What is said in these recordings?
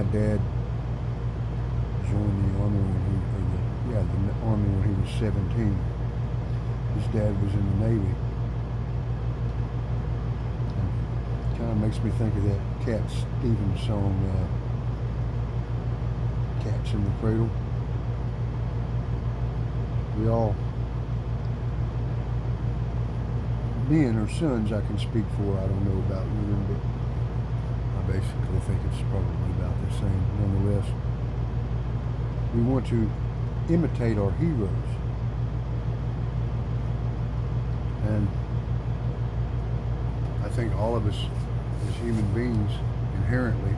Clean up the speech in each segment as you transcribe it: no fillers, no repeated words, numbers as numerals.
my dad joined the army when the army when he was 17. His dad was in the Navy. And it kind of makes me think of that Cat Stevens song, Cats in the Cradle. We all, me and her sons I can speak for, I don't know about women, but I basically think it's probably about the same. Nonetheless, we want to imitate our heroes. And I think all of us as human beings inherently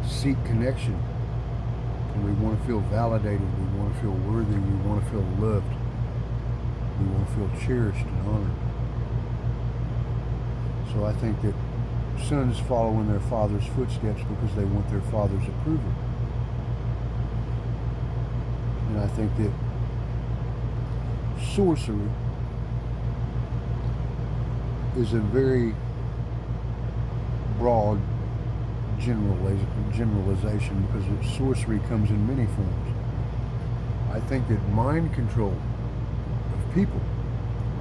seek connection. And we want to feel validated, we want to feel worthy, we want to feel loved, we want to feel cherished and honored. So I think that sons follow in their father's footsteps because they want their father's approval. And I think that sorcery is a very broad generalization because sorcery comes in many forms. I think that mind control of people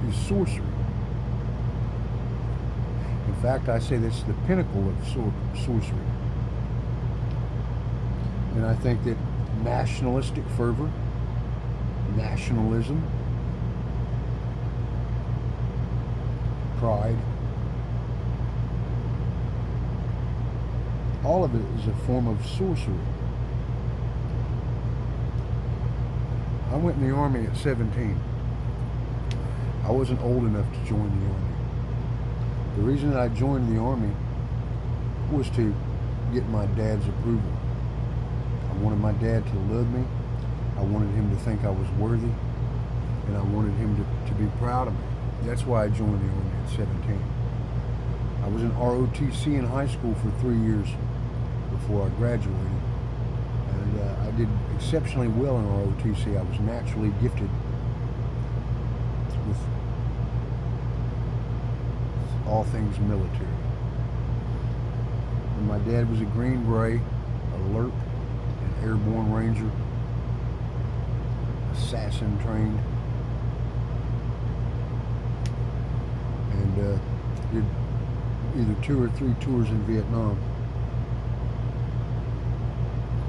is sorcery. In fact, I say that's the pinnacle of sorcery. And I think that nationalistic fervor, nationalism, pride, all of it is a form of sorcery. I went in the Army at 17. I wasn't old enough to join the Army. The reason that I joined the Army was to get my dad's approval. I wanted my dad to love me. I wanted him to think I was worthy. And I wanted him to be proud of me. That's why I joined the Army at 17. I was in ROTC in high school for 3 years before I graduated. And I did exceptionally well in ROTC. I was naturally gifted with all things military. And my dad was a Green Beret, alert, an airborne ranger, assassin trained, and did either 2 or 3 tours in Vietnam.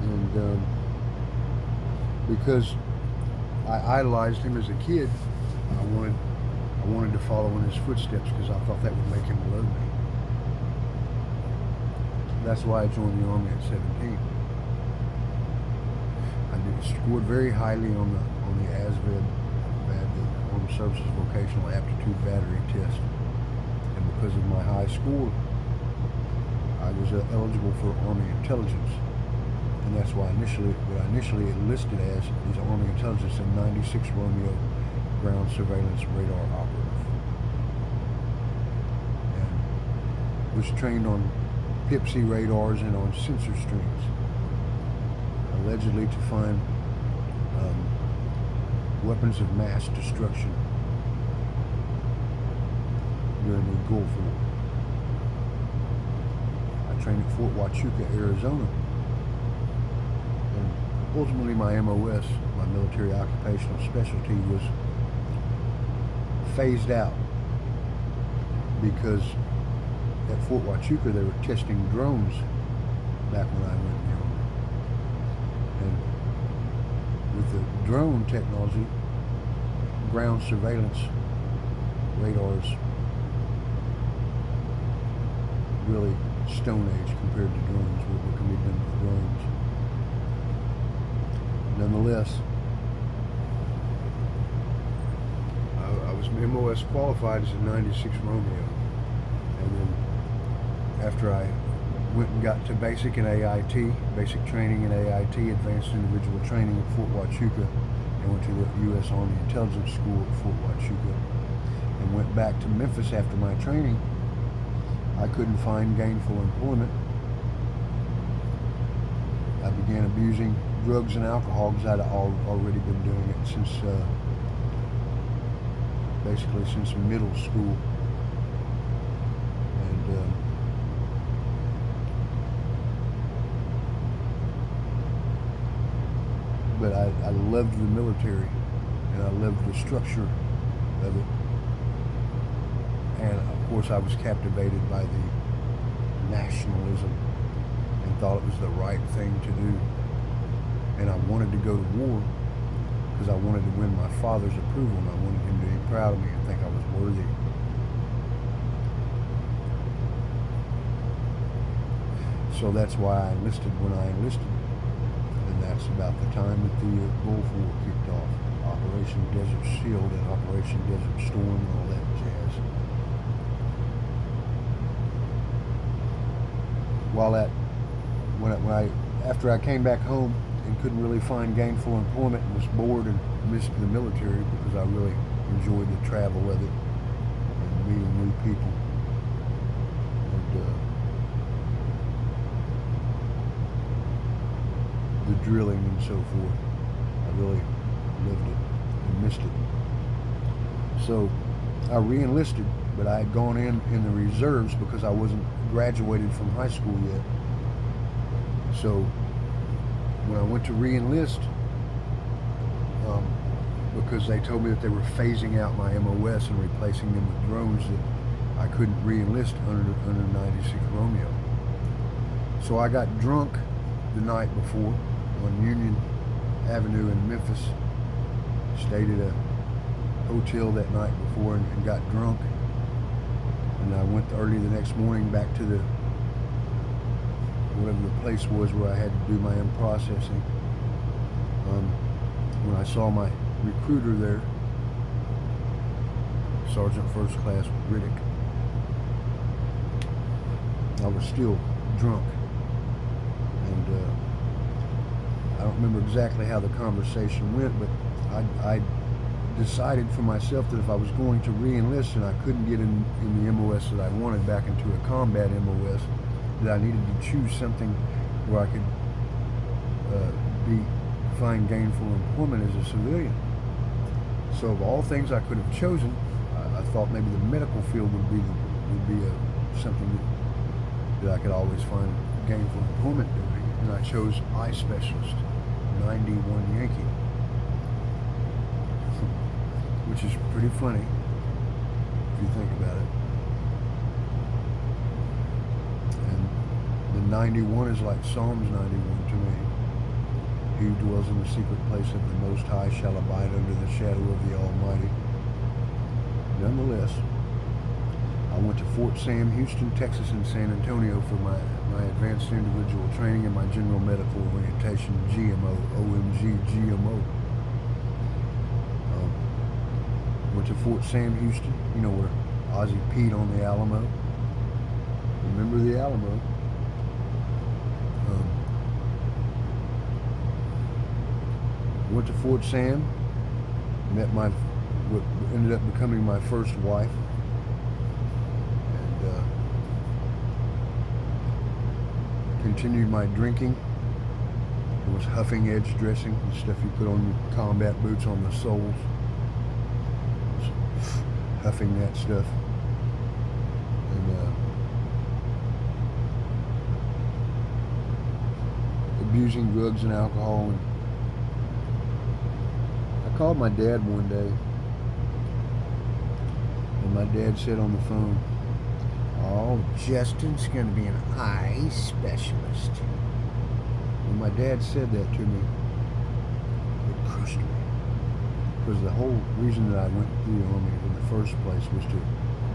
And because I idolized him as a kid, I wanted to follow in his footsteps because I thought that would make him love me. That's why I joined the Army at 17. I scored very highly on the ASVAB, the Armed Services Vocational Aptitude Battery Test, and because of my high score, I was eligible for Army Intelligence, and that's why what I initially enlisted as is Army Intelligence and 96 Romeo Ground Surveillance Radar Operative, and was trained on PIPSI radars and on sensor strings, allegedly to find weapons of mass destruction during the Gulf War. I trained at Fort Huachuca, Arizona, and ultimately my MOS, my military occupational specialty, was phased out because at Fort Huachuca they were testing drones back when I went in the Army. And with the drone technology, ground surveillance radars really Stone Age compared to drones, what can be done with drones. Nonetheless, I was MOS qualified as a 96 Romeo, and then after I went and got to basic and AIT, basic training and AIT, advanced individual training at Fort Huachuca, and went to the U.S. Army Intelligence School at Fort Huachuca, and went back to Memphis after my training. I couldn't find gainful employment. I began abusing drugs and alcohol because I'd already been doing it since basically since middle school. And but I loved the military, and I loved the structure of it. And of course, I was captivated by the nationalism and thought it was the right thing to do. And I wanted to go to war because I wanted to win my father's approval, and I wanted him to be proud of me and think I was worthy. So that's why I enlisted when I enlisted. And that's about the time that the Gulf War kicked off. Operation Desert Shield and Operation Desert Storm and all that jazz. After I came back home and couldn't really find gainful employment and was bored and missed the military because I really enjoyed the travel of it and meeting new people. And the drilling and so forth. I really lived it and missed it. So I re-enlisted, but I had gone in the reserves because I wasn't graduated from high school yet. So when I went to re-enlist, because they told me that they were phasing out my MOS and replacing them with drones, that I couldn't re-enlist under 96 Romeo. So I got drunk the night before on Union Avenue in Memphis. Stayed at a hotel that night before and got drunk. And I went early the next morning back to the whatever the place was where I had to do my own processing. When I saw my recruiter there, Sergeant First Class Riddick, I was still drunk. And I don't remember exactly how the conversation went, but I decided for myself that if I was going to re-enlist and I couldn't get in the MOS that I wanted back into a combat MOS, that I needed to choose something where I could find gainful employment as a civilian. So of all things I could have chosen, I thought maybe the medical field would be something that I could always find gainful employment doing, and I chose eye specialist, 91 Yankee, which is pretty funny if you think about it. And the 91 is like Psalms 91 to me. He who dwells in the secret place of the Most High shall abide under the shadow of the Almighty. Nonetheless, I went to Fort Sam, Houston, Texas, and San Antonio for my advanced individual training and my general medical orientation, GMO, OMG, GMO. Went to Fort Sam, Houston, you know where Ozzie peed on the Alamo. Remember the Alamo? Went to Fort Sam, met what ended up becoming my first wife, and continued my drinking. It was huffing edge dressing, the stuff you put on your combat boots on the soles. Huffing that stuff, and abusing drugs and alcohol. And I called my dad one day, and my dad said on the phone, "Oh, Justin's going to be an eye specialist." When my dad said that to me, it crushed me. Because the whole reason that I went through the Army in the first place was to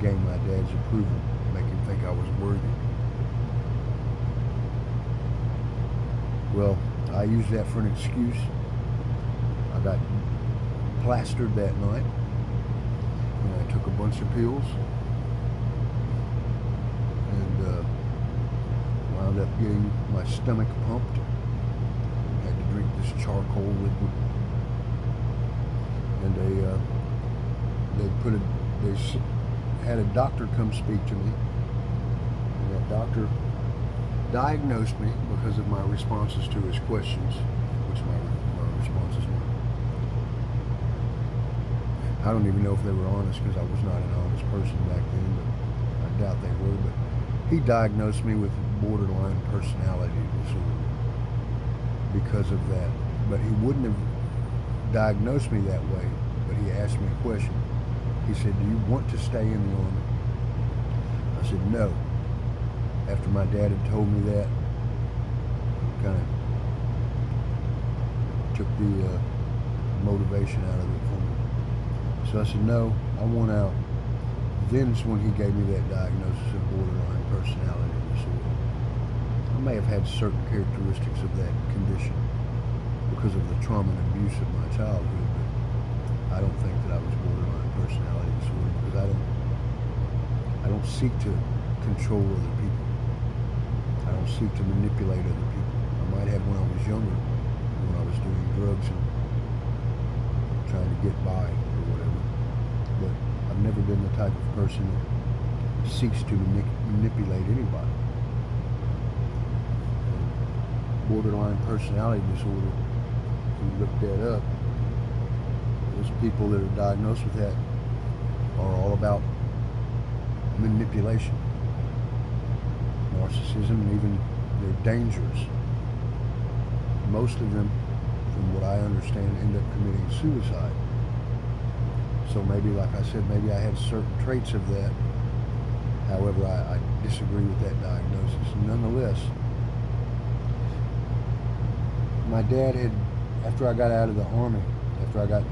gain my dad's approval, make him think I was worthy. Well, I used that for an excuse. I got plastered that night, and I took a bunch of pills, and wound up getting my stomach pumped. I had to drink this charcoal liquid. And they had a doctor come speak to me, and that doctor diagnosed me because of my responses to his questions, which my responses were. I don't even know if they were honest, because I was not an honest person back then, but I doubt they were. But he diagnosed me with borderline personality disorder because of that but he wouldn't have diagnosed me that way. But he asked me a question. He said, "Do you want to stay in the Army?" I said, "No." After my dad had told me that, kind of took the motivation out of it for me. So I said, "No, I want out." Then's when he gave me that diagnosis of borderline personality disorder. I may have had certain characteristics of that condition because of the trauma and abuse of my childhood, but I don't think that I was borderline personality disorder because I don't seek to control other people. I don't seek to manipulate other people. I might have when I was younger, when I was doing drugs and trying to get by or whatever, but I've never been the type of person that seeks to manipulate anybody. Borderline personality disorder, if you look that up, those people that are diagnosed with that are all about manipulation, narcissism, and even they're dangerous. Most of them, from what I understand, end up committing suicide. So maybe, like I said, maybe I had certain traits of that. However, I disagree with that diagnosis. Nonetheless, my dad had, after I got out of the Army, after I got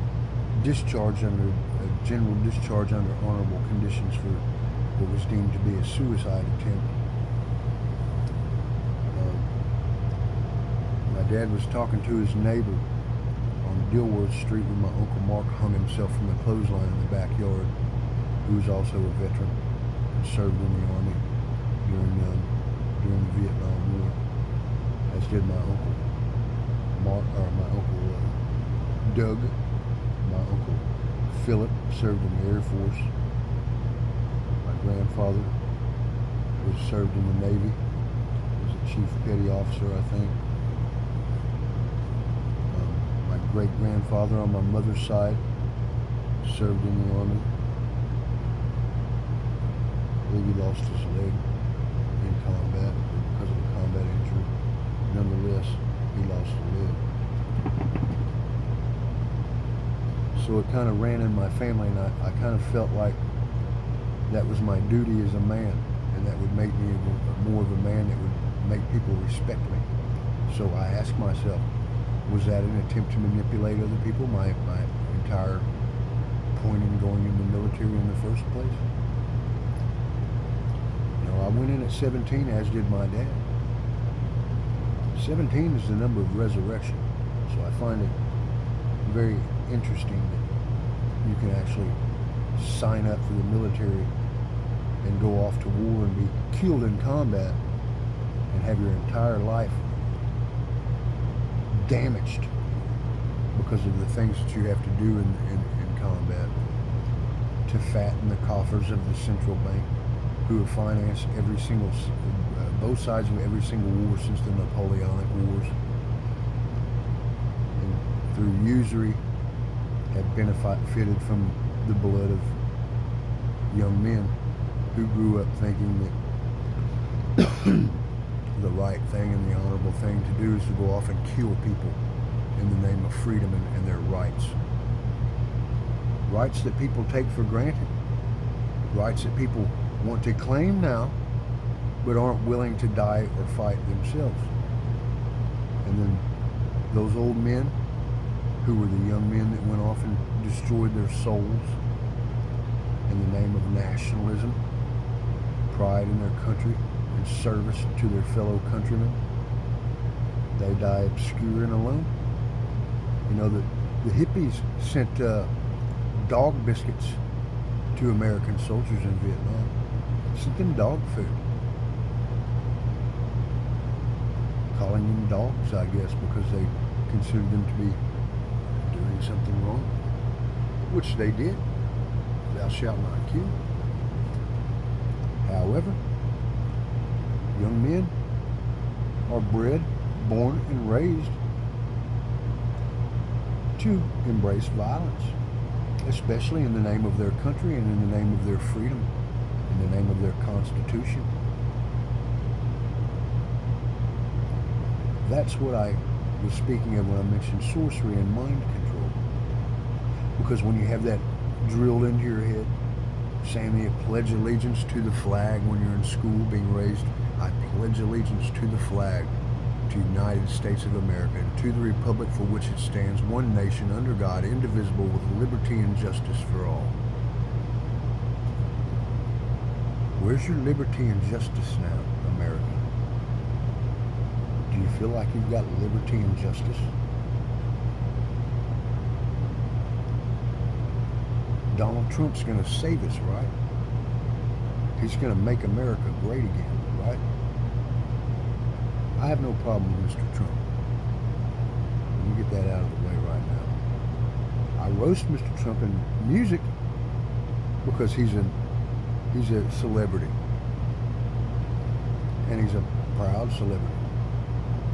discharged under a general discharge under honorable conditions for what was deemed to be a suicide attempt, my dad was talking to his neighbor on Dilworth Street when my Uncle Mark hung himself from the clothesline in the backyard, who was also a veteran and served in the Army during the Vietnam War, as did my Uncle Mark, or my Uncle Doug. My Uncle Philip served in the Air Force. My grandfather served in the Navy, was a chief petty officer, I think. My great-grandfather on my mother's side served in the Army. I believe he lost his leg in combat because of a combat injury. Nonetheless, he lost a leg. So it kind of ran in my family, and I kind of felt like that was my duty as a man, and that would make me more of a man that would make people respect me. So I asked myself, was that an attempt to manipulate other people, my entire point in going in the military in the first place? You know, I went in at 17, as did my dad. 17 is the number of resurrection, so I find it very interesting that you can actually sign up for the military and go off to war and be killed in combat and have your entire life damaged because of the things that you have to do in combat to fatten the coffers of the central bank, who have financed every single, both sides of every single war since the Napoleonic Wars, and through usury have benefited from the blood of young men who grew up thinking that the right thing and the honorable thing to do is to go off and kill people in the name of freedom and their rights. Rights that people take for granted. Rights that people want to claim now, but aren't willing to die or fight themselves. And then those old men, who were the young men that went off and destroyed their souls in the name of nationalism, pride in their country, and service to their fellow countrymen, they die obscure and alone. You know, the hippies sent dog biscuits to American soldiers in Vietnam. Sent them dog food. Calling them dogs, I guess, because they considered them to be doing something wrong, which they did. Thou shalt not kill. However, young men are bred, born, and raised to embrace violence, especially in the name of their country and in the name of their freedom, in the name of their Constitution. That's what I was speaking of when I mentioned sorcery and mind control. Because when you have that drilled into your head, saying you pledge allegiance to the flag when you're in school being raised, I pledge allegiance to the flag, to the United States of America, and to the republic for which it stands, one nation, under God, indivisible, with liberty and justice for all. Where's your liberty and justice now, America? Do you feel like you've got liberty and justice? Donald Trump's going to save us, right? He's going to make America great again, right? I have no problem with Mr. Trump. Let me get that out of the way right now. I roast Mr. Trump in music because he's a celebrity. And he's a proud celebrity.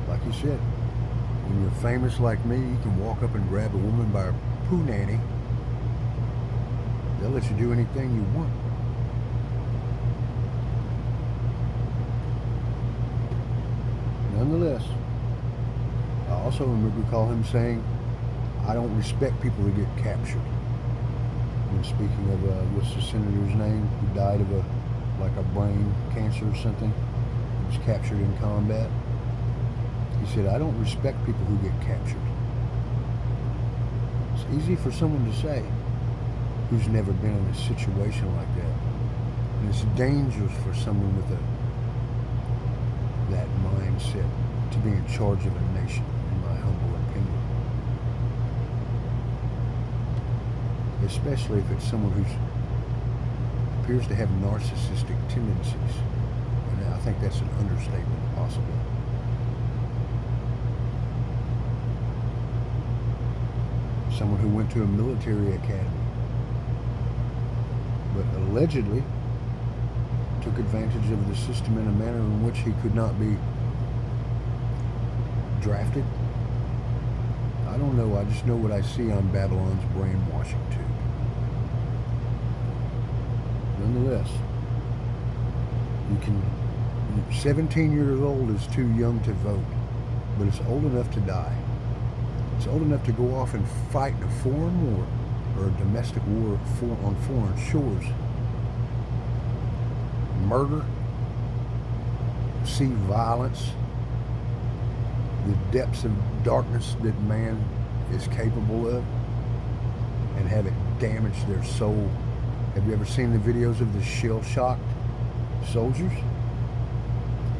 Like you said, when you're famous like me, you can walk up and grab a woman by her poo nanny. They'll let you do anything you want. Nonetheless, I also recall him saying, I don't respect people who get captured. When speaking of, what's the senator's name, who died of a brain cancer or something, he was captured in combat. He said, I don't respect people who get captured. It's easy for someone to say who's never been in a situation like that. And it's dangerous for someone with that mindset to be in charge of a nation, in my humble opinion. Especially if it's someone who appears to have narcissistic tendencies. And I think that's an understatement, possibly. Someone who went to a military academy, but allegedly took advantage of the system in a manner in which he could not be drafted. I don't know, I just know what I see on Babylon's brainwashing tube. Nonetheless, 17 years old is too young to vote, but it's old enough to die. It's old enough to go off and fight in a foreign war, or a domestic war on foreign shores. Murder, see violence, the depths of darkness that man is capable of, and have it damage their soul. Have you ever seen the videos of the shell-shocked soldiers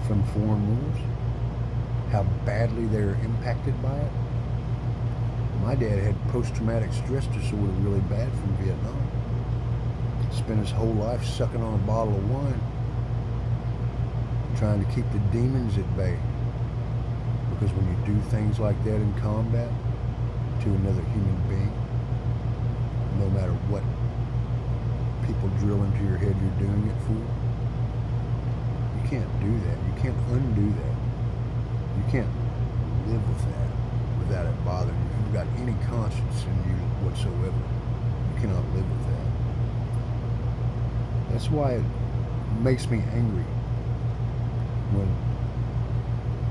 from foreign wars? How badly they're impacted by it? My dad had post-traumatic stress disorder really bad from Vietnam. Spent his whole life sucking on a bottle of wine, trying to keep the demons at bay. Because when you do things like that in combat to another human being, no matter what people drill into your head you're doing it for, you can't do that. You can't undo that. You can't live with that without it bothering you. If you've got any conscience in you whatsoever, you cannot live with that. That's why it makes me angry when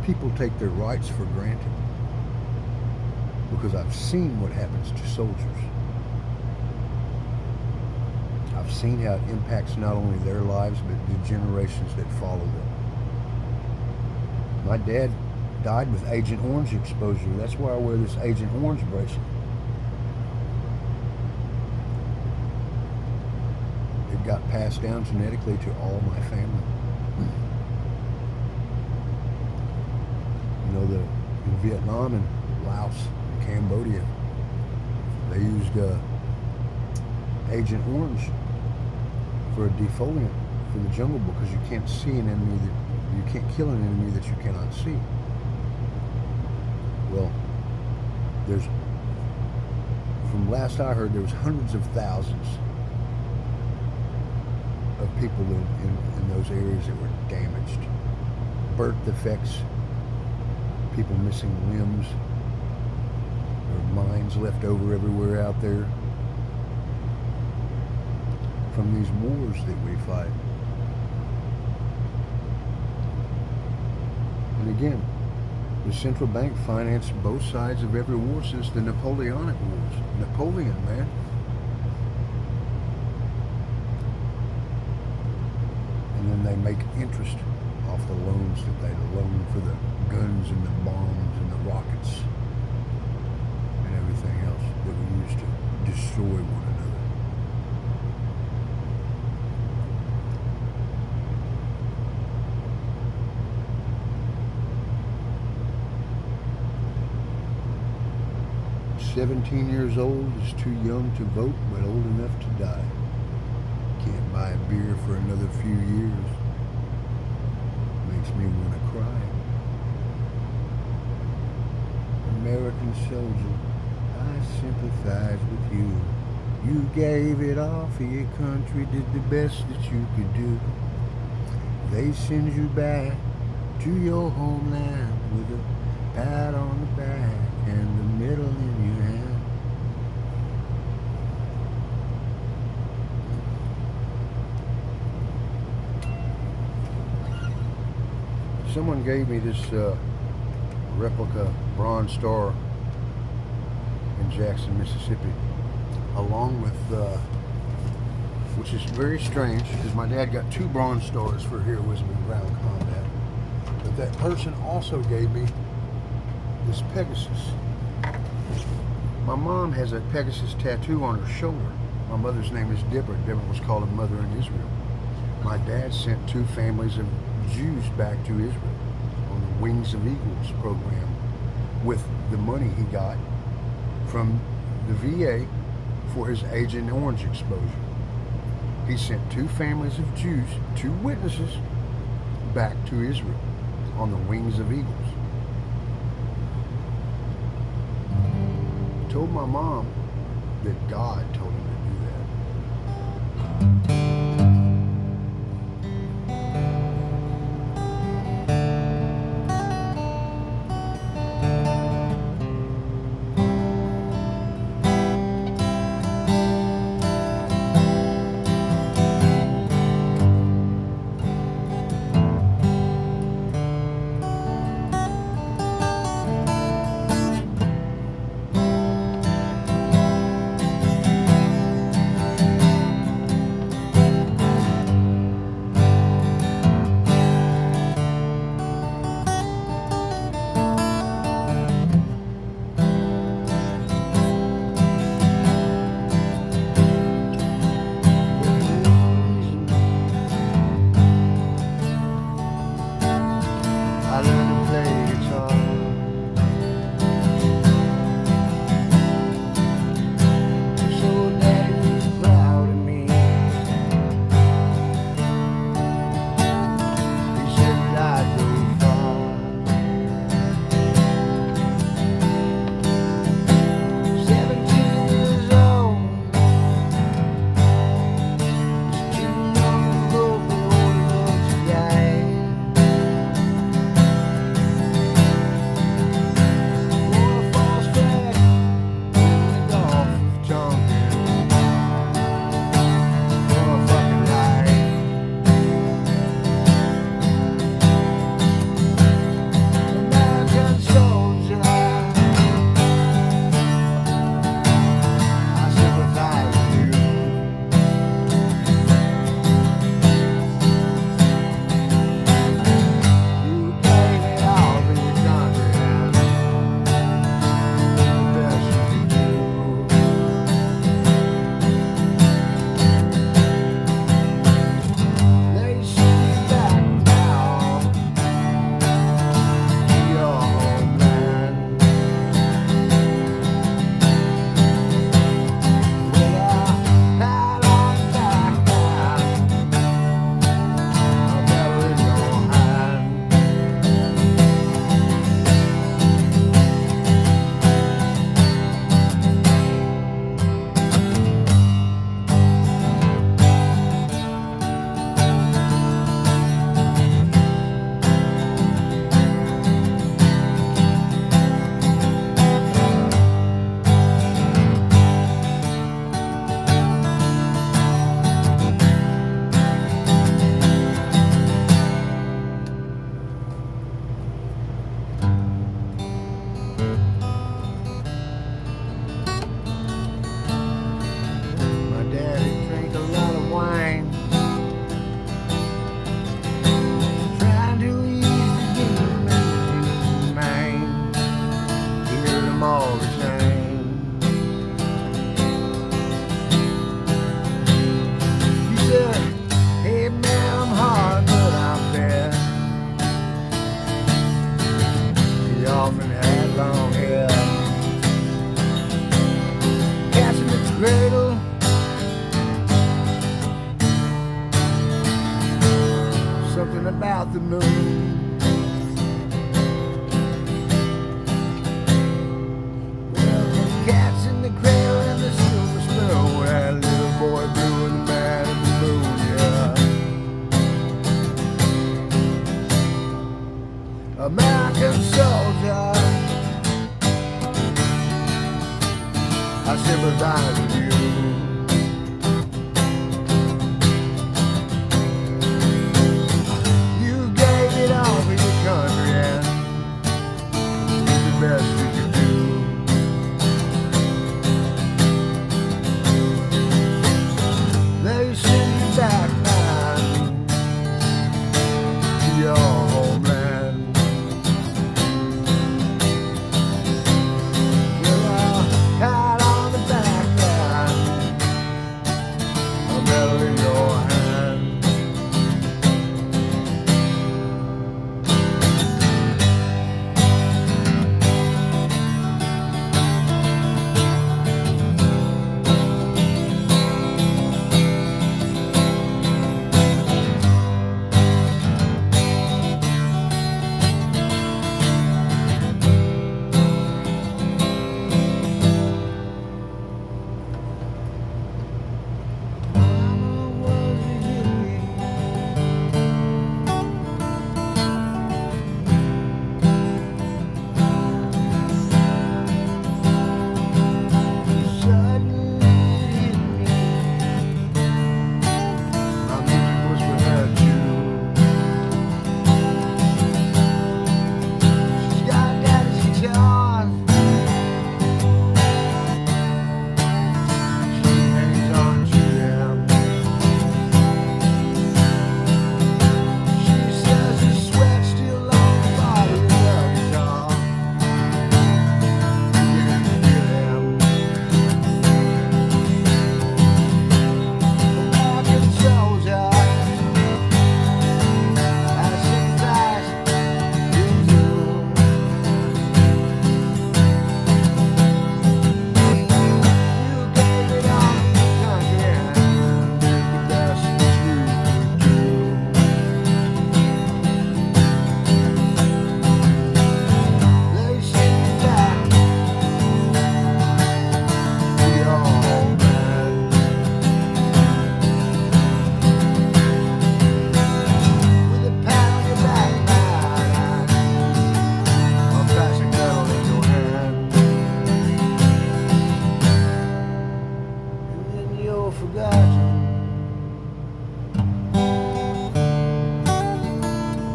people take their rights for granted, because I've seen what happens to soldiers. I've seen how it impacts not only their lives, but the generations that follow them. My dad died with Agent Orange exposure. That's why I wear this Agent Orange bracelet. It got passed down genetically to all my family. You know, in Vietnam and Laos and Cambodia, they used Agent Orange for a defoliant for the jungle, because you can't see an enemy you can't kill an enemy that you cannot see. Well, from last I heard, there was hundreds of thousands of people in those areas that were damaged. Birth defects, people missing limbs, or mines left over everywhere out there from these wars that we fight. And again, The central bank financed both sides of every war since the Napoleonic Wars. Napoleon, man. And then they make interest off the loans that they loan for the guns and the bombs and the rockets and everything else that we use to destroy one another. "17 years old is too young to vote, but old enough to die. Can't buy a beer for another few years. Makes me want to cry. American soldier, I sympathize with you. You gave it all for your country, did the best that you could do. They send you back to your homeland with a pat on the back and the medal in your hand. Someone gave me this replica Bronze Star in Jackson, Mississippi, along with, which is very strange because my dad got 2 Bronze Stars for heroism in ground combat. But that person also gave me this Pegasus. My mom has a Pegasus tattoo on her shoulder. My mother's name is Deborah. Deborah was called a mother in Israel. My dad sent 2 families of Jews back to Israel on the Wings of Eagles program with the money he got from the VA for his Agent Orange exposure. He sent 2 families of Jews, 2 witnesses, back to Israel on the Wings of Eagles. Told my mom that God told him to do that. something about the moon. Well, the cats in the cradle and the silver spoon. We had a little boy blue and the man in the moon, yeah. American soldier, I sympathize with you. You gave it all for your country and did the best you could do. They send you back, man, to your homeland. With a hat on the back, man, a medal in your hand. Forgotten.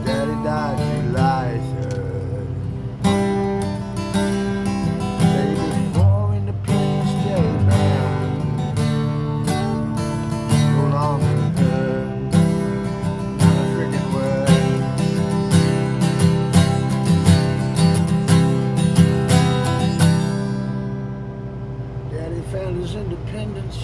Daddy died July 3rd, day before Independence Day, man. No longer heard, not a freaking word. Daddy found his independence.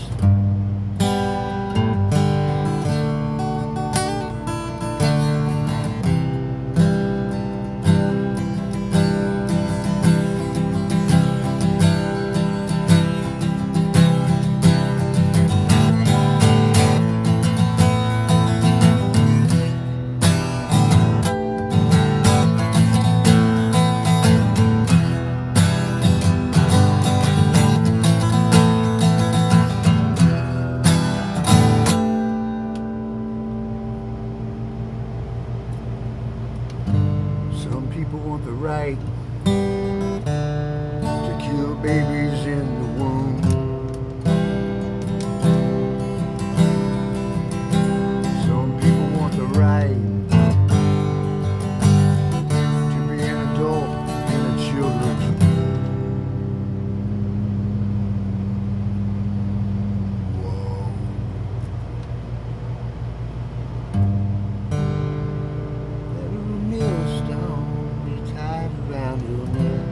Some people want the right to kill babies in the womb. Some people want the right to be an adult in a children's room. Whoa. Every millstone be tied around your neck.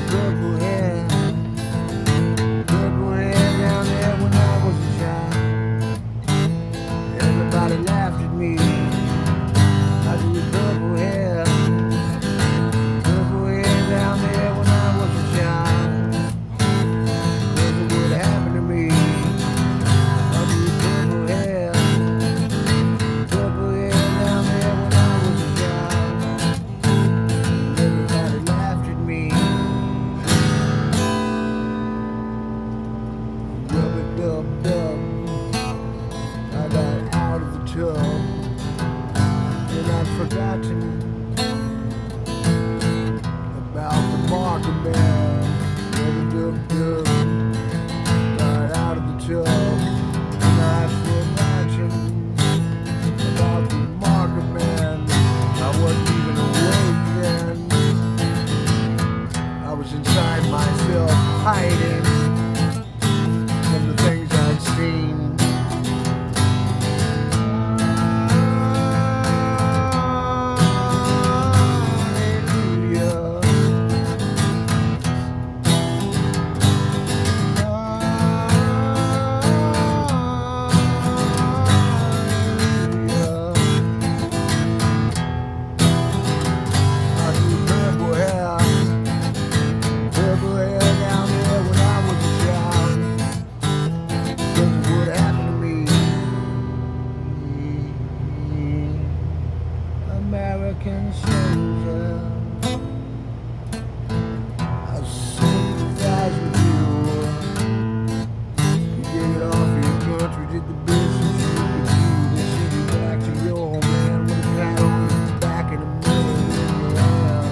purple hair down there when I was a child. Everybody laughed at me. I drew purple hair down there when I was a child. Cause it would happen to me. I drew purple hair down there when I was a child. Everybody laughed at me. Rub-a-dub-dub, I got out of the tub, and I'd forgotten about the marker man. Rub-a-dub-dub, got out of the tub, and I'd forgotten about the marker man. I wasn't even awake then. I was inside myself, hiding from the things I'd seen. American soldier, I sympathize with you. You gave it all for your country, did the best that you could do. They send you back to your homeland with a pat on your back and a medal in your hand.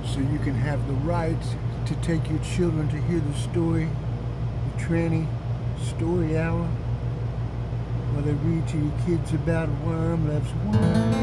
So you can have the right to take your children to hear the story, the tranny story hour, while they read to your kids about worm loves worm.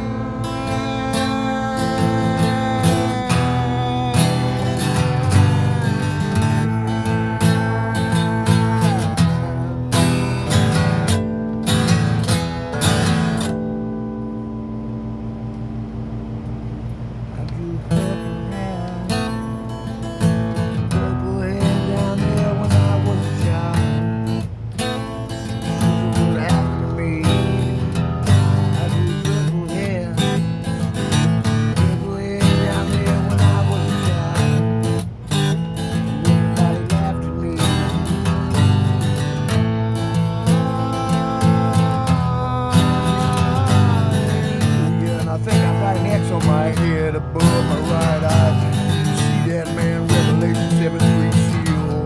On my head above my right eye, you see that man, Revelation 7:3 seal.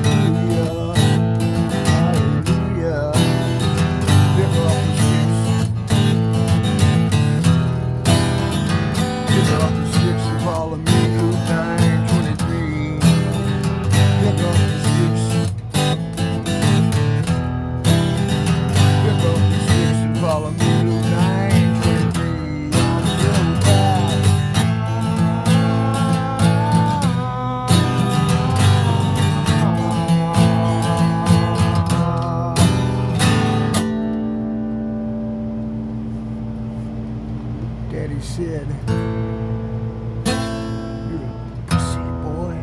Hallelujah, hallelujah. Pick up the sticks, pick up the sticks and follow me through 9:23. Pick up the sticks. Follow me to 923 on the road back. Daddy said, "You're a pussy boy.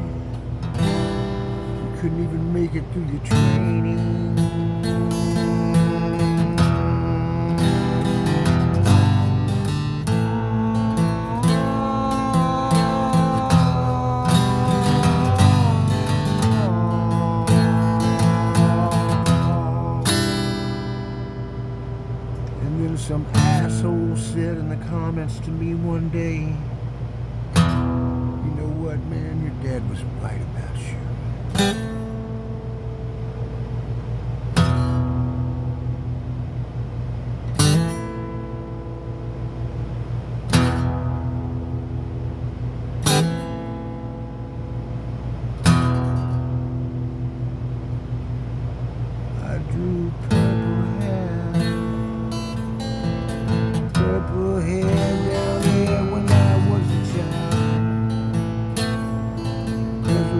You couldn't even make it through your training." Some asshole said in the comments to me one day, "You know what, man, your dad was right about you." I drew purple hair down there when I was a child. 'Cause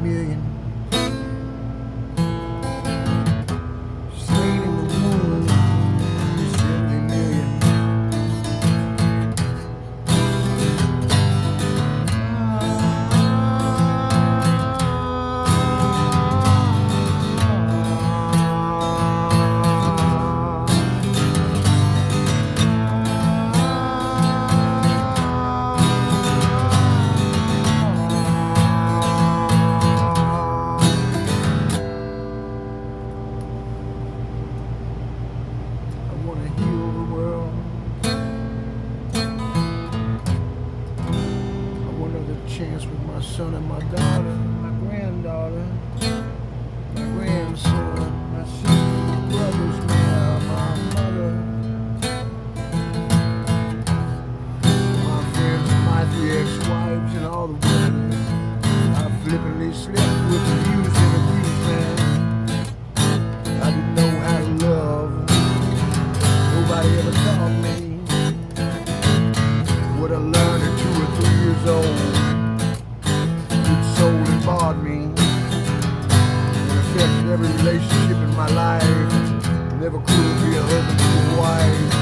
million. Slain in the moon, 70 million. Chance with my son and my daughter, my granddaughter, my grandson, my sister, my brothers, my mother, my friends, my 3 ex-wives, and all the women I flippantly slept with, abused and abused, man. I didn't know how to love. Nobody ever taught me what I learned at 2 or 3 years old. Bothered me and affected every relationship in my life. Never could be a husband to a wife.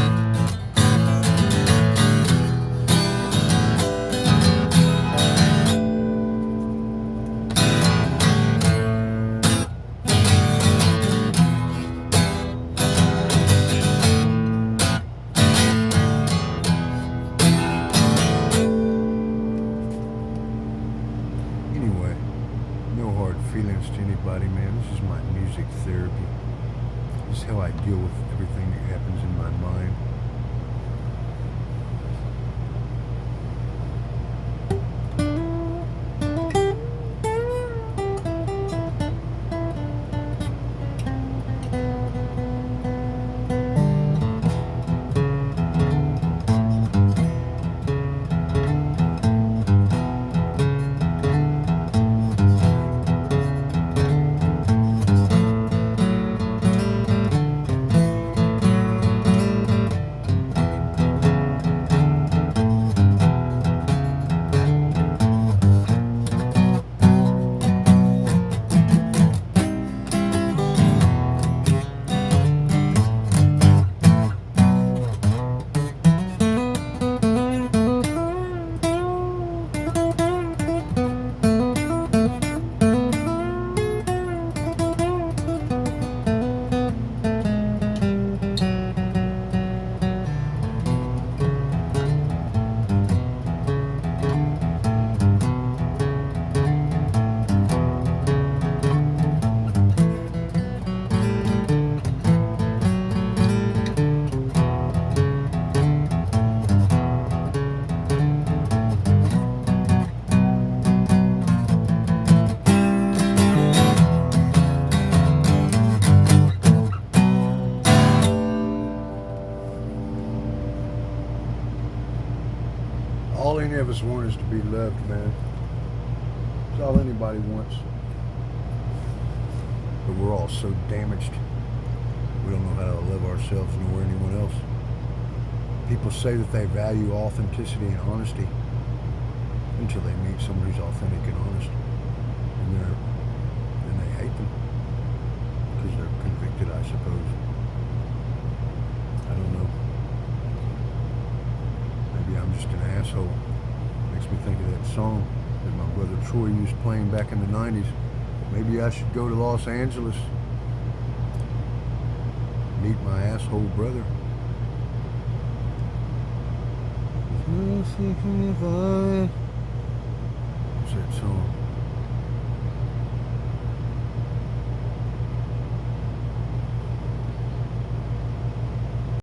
Anyway, no hard feelings to anybody, man. This is my music therapy. This is how I deal with everything that happens in my mind. All any of us want is to be loved, man. That's all anybody wants. But we're all so damaged. We don't know how to love ourselves nor anyone else. People say that they value authenticity and honesty until they meet someone who's authentic and honest. And they hate them. Because they're convicted, I suppose. I don't know. Maybe I'm just an asshole. Makes me think of that song that my brother Troy used playing back in the 90s. Maybe I should go to Los Angeles, meet my asshole brother. There's nothing if I